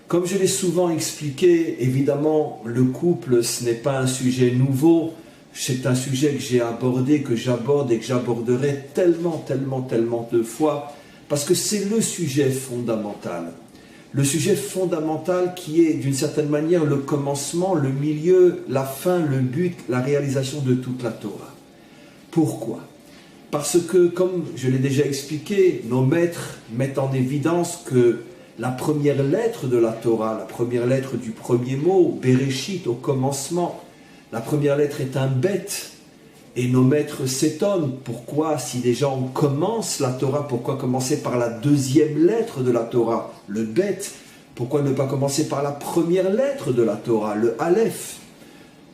Comme je l'ai souvent expliqué, évidemment, le couple, ce n'est pas un sujet nouveau. C'est un sujet que j'ai abordé, que j'aborde et que j'aborderai tellement de fois, parce que c'est le sujet fondamental. Le sujet fondamental qui est, d'une certaine manière, le commencement, le milieu, la fin, le but, la réalisation de toute la Torah. Pourquoi ? Parce que, comme je l'ai déjà expliqué, nos maîtres mettent en évidence que la première lettre de la Torah, la première lettre du premier mot, Bereshit, au commencement, la première lettre est un bet. Et nos maîtres s'étonnent, pourquoi, si déjà on commence la Torah, pourquoi commencer par la deuxième lettre de la Torah, le bet? Pourquoi ne pas commencer par la première lettre de la Torah, le Aleph?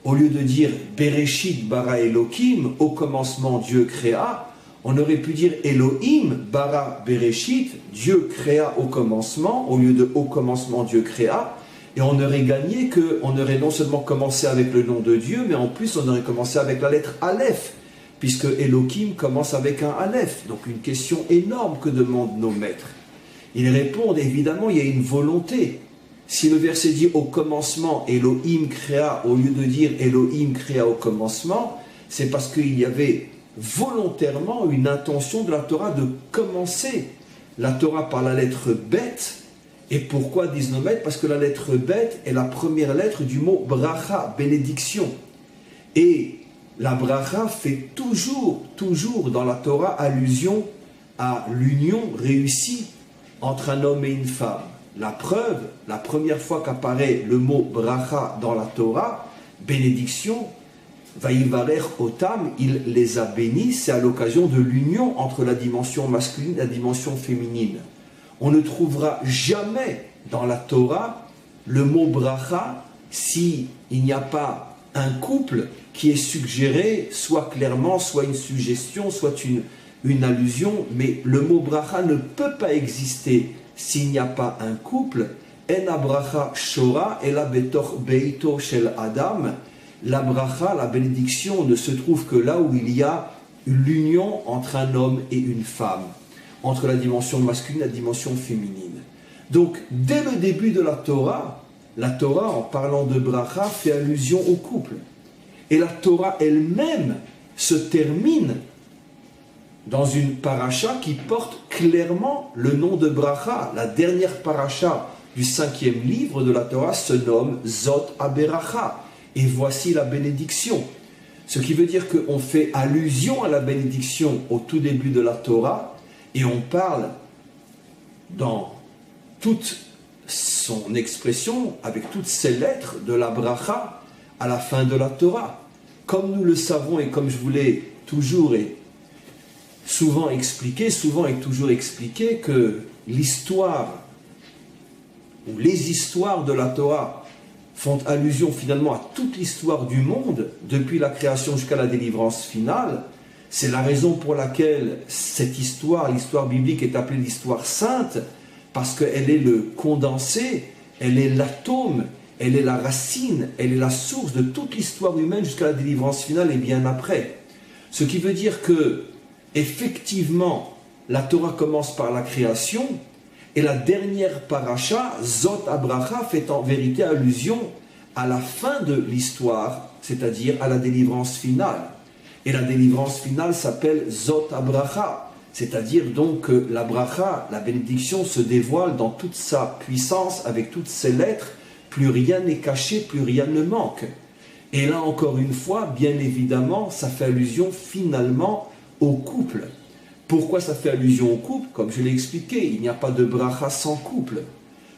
Au lieu de dire Bereshit bara Elohim, au commencement Dieu créa, on aurait pu dire Elohim bara Bereshit, Dieu créa au commencement, au lieu de au commencement Dieu créa, et on aurait gagné qu'on aurait non seulement commencé avec le nom de Dieu, mais en plus on aurait commencé avec la lettre Aleph, puisque Elohim commence avec un Aleph. Donc une question énorme que demandent nos maîtres. Ils répondent, évidemment, il y a une volonté. Si le verset dit au commencement Elohim créa, au lieu de dire Elohim créa au commencement, c'est parce qu'il y avait volontairement une intention de la Torah de commencer la Torah par la lettre Bet. Et pourquoi disent nos maîtres? Parce que la lettre Bet est la première lettre du mot bracha, bénédiction. Et la bracha fait toujours dans la Torah allusion à l'union réussie entre un homme et une femme. La preuve, la première fois qu'apparaît le mot bracha dans la Torah, bénédiction, Vaïvarer Otam, il les a bénis, c'est à l'occasion de l'union entre la dimension masculine et la dimension féminine. On ne trouvera jamais dans la Torah le mot bracha s'il n'y a pas un couple qui est suggéré, soit clairement, soit une suggestion, soit une allusion, mais le mot bracha ne peut pas exister s'il n'y a pas un couple. En bracha shora ela betor beito shel Adam. La bracha, la bénédiction, ne se trouve que là où il y a l'union entre un homme et une femme, entre la dimension masculine et la dimension féminine. Donc, dès le début de la Torah, en parlant de bracha, fait allusion au couple. Et la Torah elle-même se termine dans une paracha qui porte clairement le nom de bracha. La dernière paracha du 5e livre de la Torah se nomme Zot Aberacha. Et voici la bénédiction. Ce qui veut dire qu'on fait allusion à la bénédiction au tout début de la Torah, et on parle dans toute son expression, avec toutes ses lettres, de la bracha à la fin de la Torah. Comme nous le savons et comme je vous l'ai toujours et souvent et toujours expliqué, que l'histoire ou les histoires de la Torah font allusion finalement à toute l'histoire du monde, depuis la création jusqu'à la délivrance finale. C'est la raison pour laquelle cette histoire, l'histoire biblique, est appelée l'histoire sainte, parce qu'elle est le condensé, elle est l'atome, elle est la racine, elle est la source de toute l'histoire humaine jusqu'à la délivrance finale et bien après. Ce qui veut dire que, effectivement, la Torah commence par la création, et la dernière paracha, Zot Abracha, fait en vérité allusion à la fin de l'histoire, c'est-à-dire à la délivrance finale. Et la délivrance finale s'appelle Zot Abracha, c'est-à-dire donc que la bracha, la bénédiction, se dévoile dans toute sa puissance, avec toutes ses lettres, plus rien n'est caché, plus rien ne manque. Et là encore une fois, bien évidemment, ça fait allusion finalement au couple. Pourquoi ça fait allusion au couple? Comme je l'ai expliqué, il n'y a pas de bracha sans couple.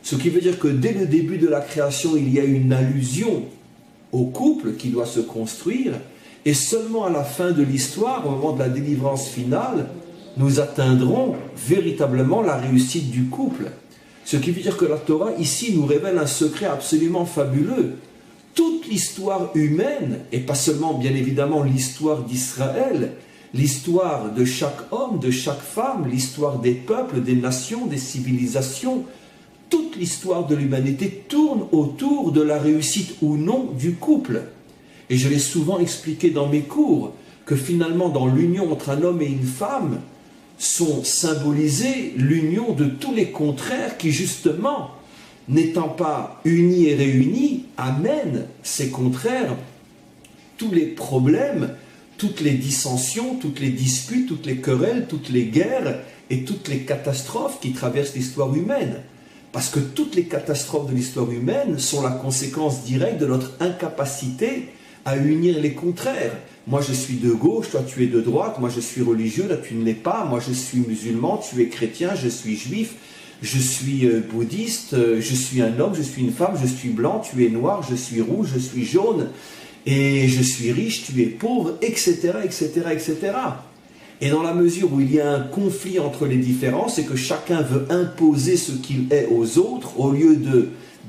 Ce qui veut dire que dès le début de la création, il y a une allusion au couple qui doit se construire, et seulement à la fin de l'histoire, au moment de la délivrance finale, nous atteindrons véritablement la réussite du couple. Ce qui veut dire que la Torah ici nous révèle un secret absolument fabuleux. Toute l'histoire humaine, et pas seulement bien évidemment l'histoire d'Israël, l'histoire de chaque homme, de chaque femme, l'histoire des peuples, des nations, des civilisations, toute l'histoire de l'humanité tourne autour de la réussite ou non du couple. Et je l'ai souvent expliqué dans mes cours, que finalement dans l'union entre un homme et une femme, sont symbolisées l'union de tous les contraires qui justement n'étant pas unis et réunis, amène ces contraires, tous les problèmes, toutes les dissensions, toutes les disputes, toutes les querelles, toutes les guerres et toutes les catastrophes qui traversent l'histoire humaine. Parce que toutes les catastrophes de l'histoire humaine sont la conséquence directe de notre incapacité à unir les contraires. Moi je suis de gauche, toi tu es de droite, moi je suis religieux, là tu ne l'es pas, moi je suis musulman, tu es chrétien, je suis juif, je suis bouddhiste, je suis un homme, je suis une femme, je suis blanc, tu es noir, je suis rouge, je suis jaune, et je suis riche, tu es pauvre, etc., etc., etc. Et dans la mesure où il y a un conflit entre les différents, c'est que chacun veut imposer ce qu'il est aux autres, au lieu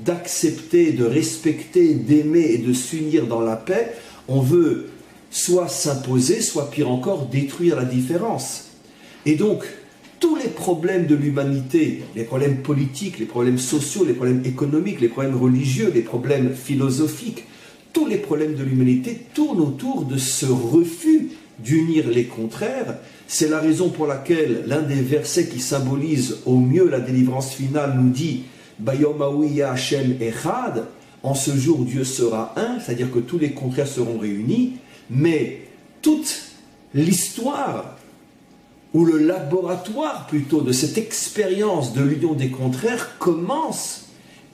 d'accepter, de respecter, d'aimer et de s'unir dans la paix, on veut soit s'imposer, soit pire encore, détruire la différence. Et donc, tous les problèmes de l'humanité, les problèmes politiques, les problèmes sociaux, les problèmes économiques, les problèmes religieux, les problèmes philosophiques, tous les problèmes de l'humanité tournent autour de ce refus d'unir les contraires. C'est la raison pour laquelle l'un des versets qui symbolise au mieux la délivrance finale nous dit « Bayomawi Hashem Echad » en ce jour Dieu sera un, c'est-à-dire que tous les contraires seront réunis, mais toute l'histoire ou le laboratoire plutôt de cette expérience de l'union des contraires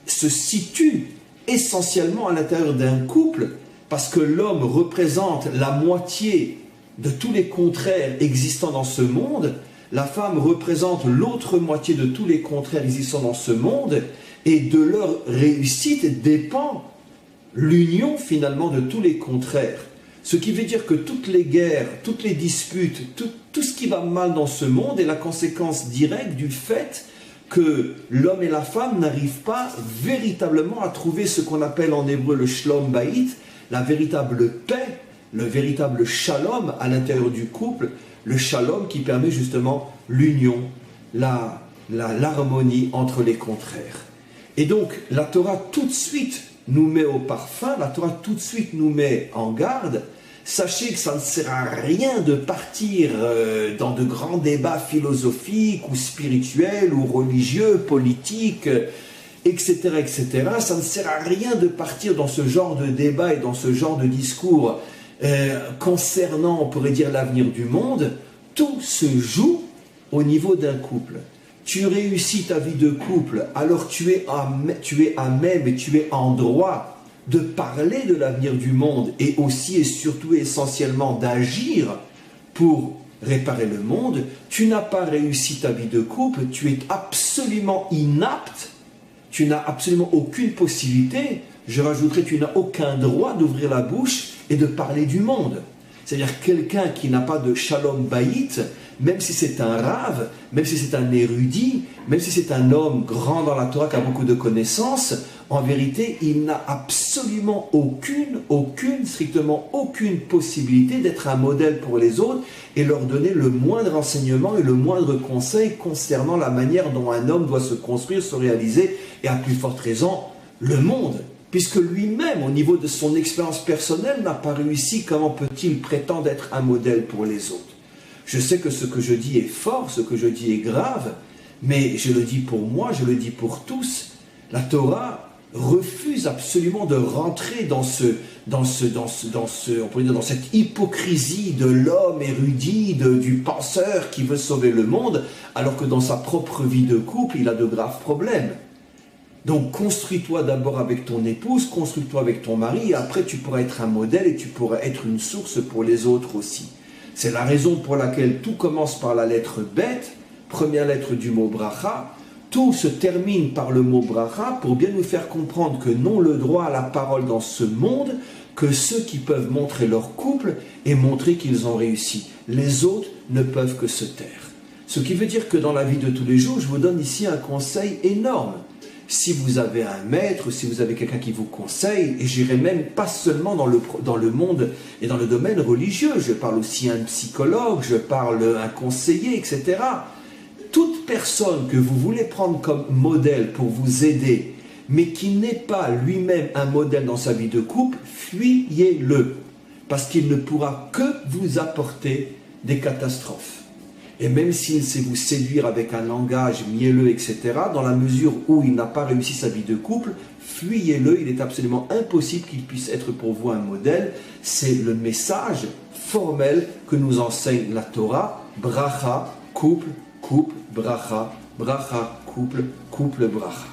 se situe essentiellement à l'intérieur d'un couple, parce que l'homme représente la moitié de tous les contraires existants dans ce monde, la femme représente l'autre moitié de tous les contraires existants dans ce monde, et de leur réussite dépend l'union finalement de tous les contraires. Ce qui veut dire que toutes les guerres, toutes les disputes, tout ce qui va mal dans ce monde est la conséquence directe du fait que l'homme et la femme n'arrivent pas véritablement à trouver ce qu'on appelle en hébreu le shalom bayit, la véritable paix, le véritable shalom à l'intérieur du couple, le shalom qui permet justement l'union, l'harmonie entre les contraires. Et donc la Torah tout de suite nous met au parfum, la Torah tout de suite nous met en garde. Sachez que ça ne sert à rien de partir dans de grands débats philosophiques ou spirituels ou religieux, politiques, etc., etc. Ça ne sert à rien de partir dans ce genre de débat et dans ce genre de discours concernant, on pourrait dire, l'avenir du monde. Tout se joue au niveau d'un couple. Tu réussis ta vie de couple, alors tu es à même et tu es en droit de parler de l'avenir du monde et aussi et surtout essentiellement d'agir pour réparer le monde. Tu n'as pas réussi ta vie de couple, tu es absolument inapte, tu n'as absolument aucune possibilité, je rajouterais tu n'as aucun droit d'ouvrir la bouche et de parler du monde. C'est-à-dire quelqu'un qui n'a pas de shalom bayit, même si c'est un rave, même si c'est un érudit, même si c'est un homme grand dans la Torah qui a beaucoup de connaissances, en vérité, il n'a absolument strictement aucune possibilité d'être un modèle pour les autres et leur donner le moindre enseignement et le moindre conseil concernant la manière dont un homme doit se construire, se réaliser et à plus forte raison, le monde. Puisque lui-même, au niveau de son expérience personnelle, n'a pas réussi, comment peut-il prétendre être un modèle pour les autres? Je sais que ce que je dis est fort, ce que je dis est grave, mais je le dis pour moi, je le dis pour tous. La Torah refuse absolument de rentrer dans on pourrait dire dans cette hypocrisie de l'homme érudit, du penseur qui veut sauver le monde, alors que dans sa propre vie de couple, il a de graves problèmes. Donc construis-toi d'abord avec ton épouse, construis-toi avec ton mari, et après tu pourras être un modèle et tu pourras être une source pour les autres aussi. C'est la raison pour laquelle tout commence par la lettre Bet, première lettre du mot bracha, tout se termine par le mot bracha pour bien nous faire comprendre que n'ont le droit à la parole dans ce monde que ceux qui peuvent montrer leur couple et montrer qu'ils ont réussi. Les autres ne peuvent que se taire. Ce qui veut dire que dans la vie de tous les jours, je vous donne ici un conseil énorme. Si vous avez un maître, si vous avez quelqu'un qui vous conseille, et j'irai même pas seulement dans le monde et dans le domaine religieux, je parle aussi à un psychologue, je parle à un conseiller, etc. Toute personne que vous voulez prendre comme modèle pour vous aider, mais qui n'est pas lui-même un modèle dans sa vie de couple, fuyez-le, parce qu'il ne pourra que vous apporter des catastrophes. Et même s'il sait vous séduire avec un langage mielleux, etc., dans la mesure où il n'a pas réussi sa vie de couple, fuyez-le, il est absolument impossible qu'il puisse être pour vous un modèle. C'est le message formel que nous enseigne la Torah, bracha, couple, couple, bracha, bracha, couple, couple, bracha.